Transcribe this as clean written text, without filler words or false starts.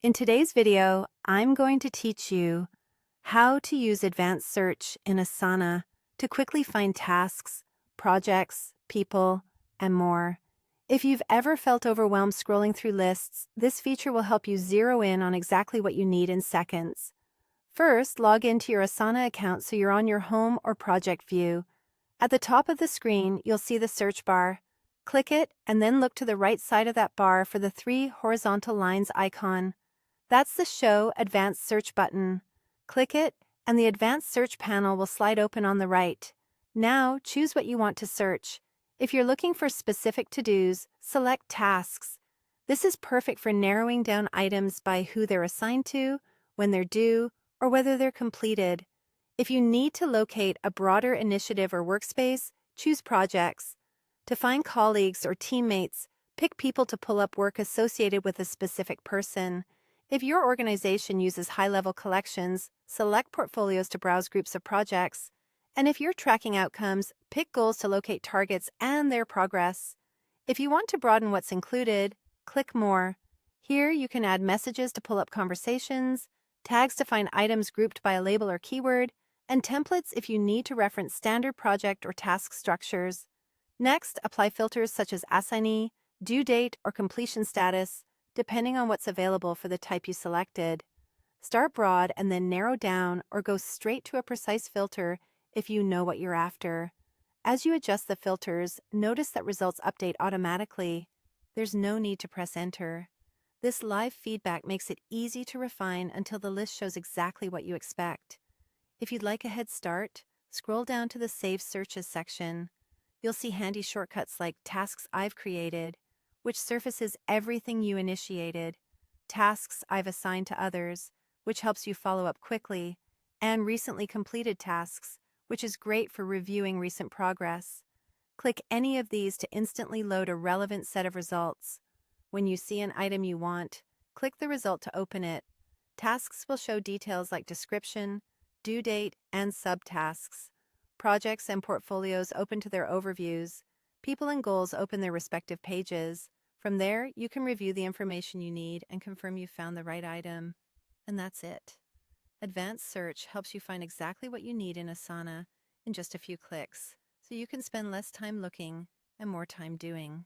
In today's video, I'm going to teach you how to use advanced search in Asana to quickly find tasks, projects, people, and more. If you've ever felt overwhelmed scrolling through lists, this feature will help you zero in on exactly what you need in seconds. First, log into your Asana account so you're on your home or project view. At the top of the screen, you'll see the search bar. Click it and then look to the right side of that bar for the three horizontal lines icon. That's the Show Advanced Search button. Click it, and the Advanced Search panel will slide open on the right. Now, choose what you want to search. If you're looking for specific to-dos, select Tasks. This is perfect for narrowing down items by who they're assigned to, when they're due, or whether they're completed. If you need to locate a broader initiative or workspace, choose Projects. To find colleagues or teammates, pick People to pull up work associated with a specific person. If your organization uses high-level collections, select Portfolios to browse groups of projects. And if you're tracking outcomes, pick Goals to locate targets and their progress. If you want to broaden what's included, click More. Here you can add messages to pull up conversations, tags to find items grouped by a label or keyword, and templates if you need to reference standard project or task structures. Next, apply filters such as assignee, due date, or completion status, depending on what's available for the type you selected. Start broad and then narrow down or go straight to a precise filter if you know what you're after. As you adjust the filters, notice that results update automatically. There's no need to press enter. This live feedback makes it easy to refine until the list shows exactly what you expect. If you'd like a head start, scroll down to the Save Searches section. You'll see handy shortcuts like Tasks I've Created, which surfaces everything you initiated, Tasks I've Assigned to Others, which helps you follow up quickly, and Recently Completed Tasks, which is great for reviewing recent progress. Click any of these to instantly load a relevant set of results. When you see an item you want, click the result to open it. Tasks will show details like description, due date, and subtasks. Projects and portfolios open to their overviews. People and goals open their respective pages. From there, you can review the information you need and confirm you've found the right item. And that's it. Advanced Search helps you find exactly what you need in Asana in just a few clicks, so you can spend less time looking and more time doing.